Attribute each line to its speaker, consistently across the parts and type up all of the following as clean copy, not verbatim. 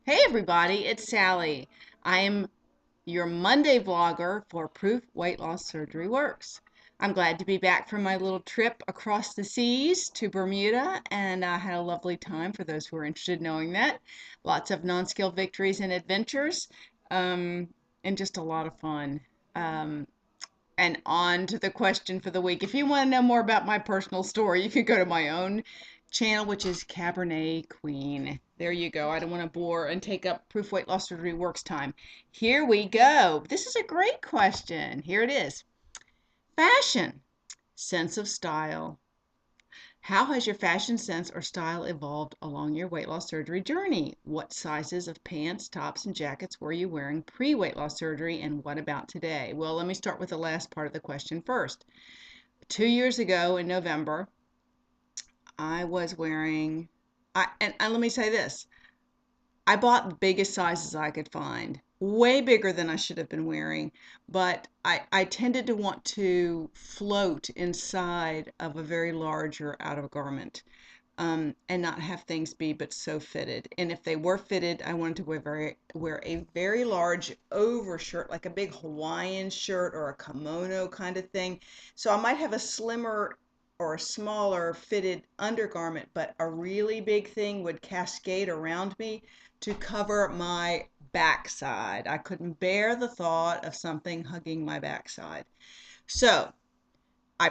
Speaker 1: Hey everybody, it's Sally. I am your Monday vlogger for Proof Weight Loss Surgery Works. I'm glad to be back from my little trip across the seas to Bermuda, and I had a lovely time for those who are interested in knowing that. Lots of non-scale victories and adventures, um, and just a lot of fun. Um, and on to the question for the week. If you want to know more about my personal story, you can go to my own channel, which is Cabernet Queen. There you go. I don't want to bore and take up Proof Weight Loss Surgery Works time. Here we go. This is a great question. Here it is. Fashion, sense of style. How has your fashion sense or style evolved along your weight loss surgery journey? What sizes of pants, tops, and jackets were you wearing pre-weight loss surgery, and what about today? Well, let me start with the last part of the question first. 2 years ago in November, I was wearing, and let me say this, I bought the biggest sizes I could find, way bigger than I should have been wearing, but I tended to want to float inside of a very larger outer garment, and not have things be but so fitted. And if they were fitted, I wanted to wear a very large overshirt, like a big Hawaiian shirt or a kimono kind of thing. So I might have a slimmer or a smaller fitted undergarment, but a really big thing would cascade around me to cover my backside. I couldn't bear the thought of something hugging my backside. So I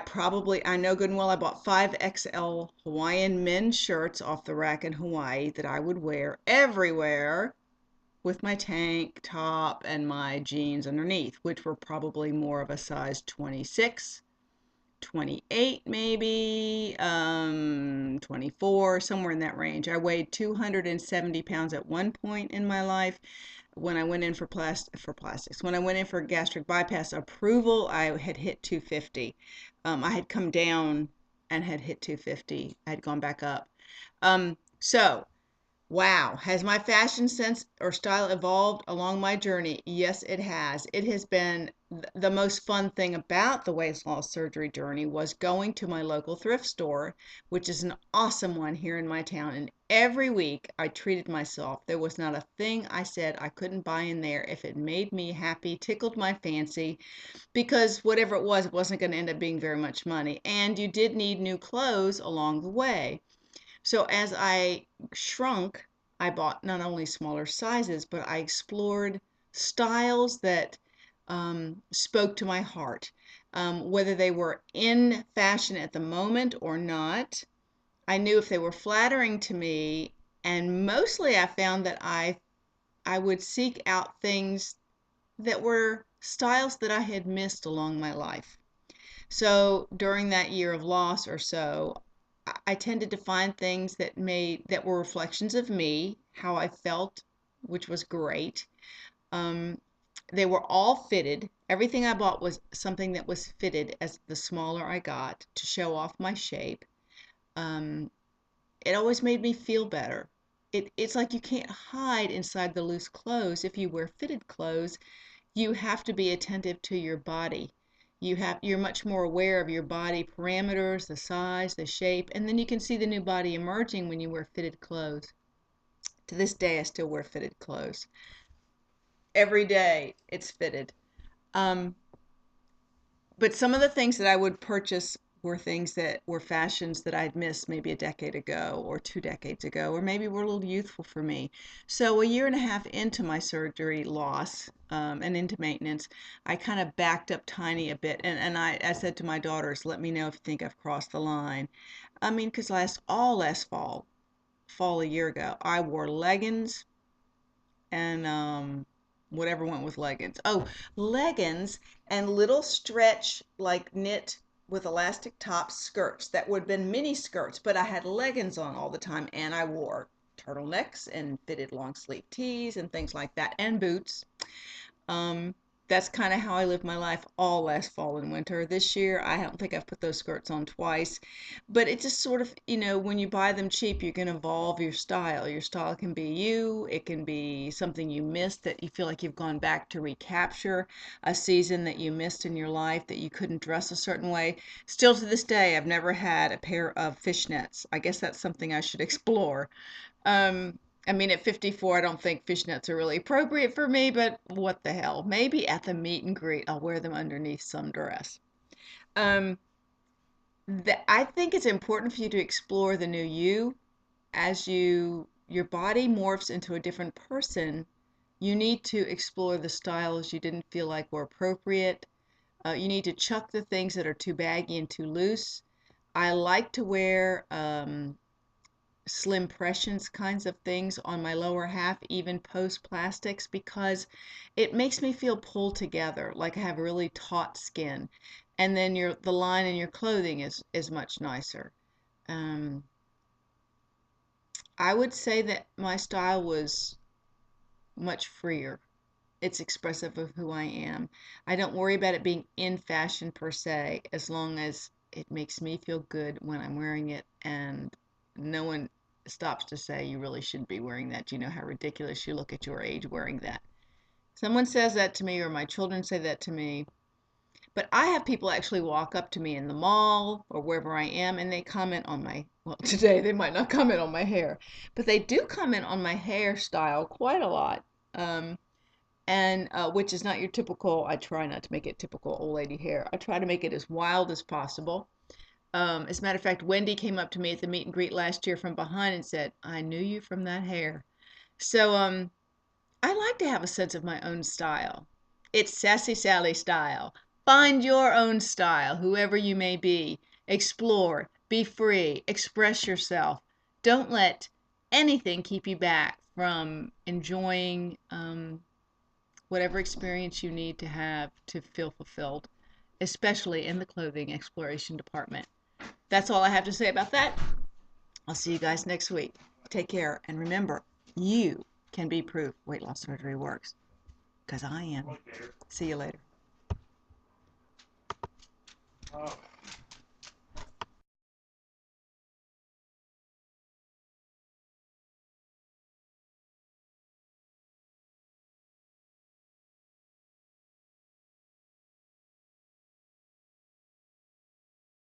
Speaker 1: know good and well I bought 5XL Hawaiian men's shirts off the rack in Hawaii that I would wear everywhere with my tank top and my jeans underneath, which were probably more of a size 26, 28 maybe, 24, somewhere in that range. I weighed 270 pounds at one point in my life. When I went in for plastics, when I went in for gastric bypass approval, I had hit 250. I had come down and had hit 250. I had gone back up. So wow, has my fashion sense or style evolved along my journey? Yes, it has. It has been the most fun thing about the weight loss surgery journey was going to my local thrift store, which is an awesome one here in my town. And every week I treated myself. There was not a thing I said I couldn't buy in there if it made me happy, tickled my fancy, because whatever it wasn't going to end up being very much money. And you did need new clothes along the way. So as I shrunk, I bought not only smaller sizes, but I explored styles that spoke to my heart. Whether they were in fashion at the moment or not, I knew if they were flattering to me, and mostly I found that I would seek out things that were styles that I had missed along my life. So during that year of loss or so, I tended to find things that were reflections of me, how I felt, which was great. Um, they were all fitted. Everything I bought was something that was fitted as the smaller I got to show off my shape. Um, it always made me feel better. It's like you can't hide inside the loose clothes. If you wear fitted clothes, you have to be attentive to your body. You're much more aware of your body parameters, the size, the shape, and then you can see the new body emerging when you wear fitted clothes. To this day, I still wear fitted clothes. Every day it's fitted. Um, but some of the things that I would purchase were things that were fashions that I'd missed maybe a decade ago or 2 decades ago, or maybe were a little youthful for me. So a year and a half into my surgery loss, and into maintenance, I kind of backed up tiny a bit. And I said to my daughters, let me know if you think I've crossed the line. I mean, because last fall a year ago, I wore leggings and whatever went with leggings. Oh, leggings and little stretch like knit with elastic top skirts that would have been mini skirts, but I had leggings on all the time and I wore turtlenecks and fitted long sleeve tees and things like that and boots. Um, that's kind of how I lived my life all last fall and winter. This year, I don't think I've put those skirts on twice, but it just sort of, when you buy them cheap, you can evolve your style. Your style can be you, it can be something you missed that you feel like you've gone back to recapture a season that you missed in your life that you couldn't dress a certain way. Still to this day, I've never had a pair of fishnets. I guess that's something I should explore. Um, I mean, at 54, I don't think fishnets are really appropriate for me, but what the hell? Maybe at the meet and greet, I'll wear them underneath some dress. Um, I think it's important for you to explore the new you as your body morphs into a different person. You need to explore the styles you didn't feel like were appropriate. You need to chuck the things that are too baggy and too loose. I like to wear slim pressions kinds of things on my lower half, even post plastics, because it makes me feel pulled together, like I have really taut skin. And then the line in your clothing is much nicer. Um, I would say that my style was much freer. It's expressive of who I am. I don't worry about it being in fashion per se, as long as it makes me feel good when I'm wearing it, and no one stops to say you really shouldn't be wearing that. Do you know how ridiculous you look at your age wearing that? Someone says that to me, or my children say that to me, but I have people actually walk up to me in the mall or wherever I am, and they comment on my, well, today they might not comment on my hair, but they do comment on my hairstyle quite a lot. Um, and which is not your typical. I try not to make it typical old lady hair. I try to make it as wild as possible. As a matter of fact, Wendy came up to me at the meet and greet last year from behind and said, "I knew you from that hair." So I like to have a sense of my own style. It's Sassy Sally style. Find your own style, whoever you may be. Explore, be free, express yourself. Don't let anything keep you back from enjoying whatever experience you need to have to feel fulfilled, especially in the clothing exploration department. That's all I have to say about that. I'll see you guys next week. Take care, and remember, you can be proof weight loss surgery works, because I am. See you later.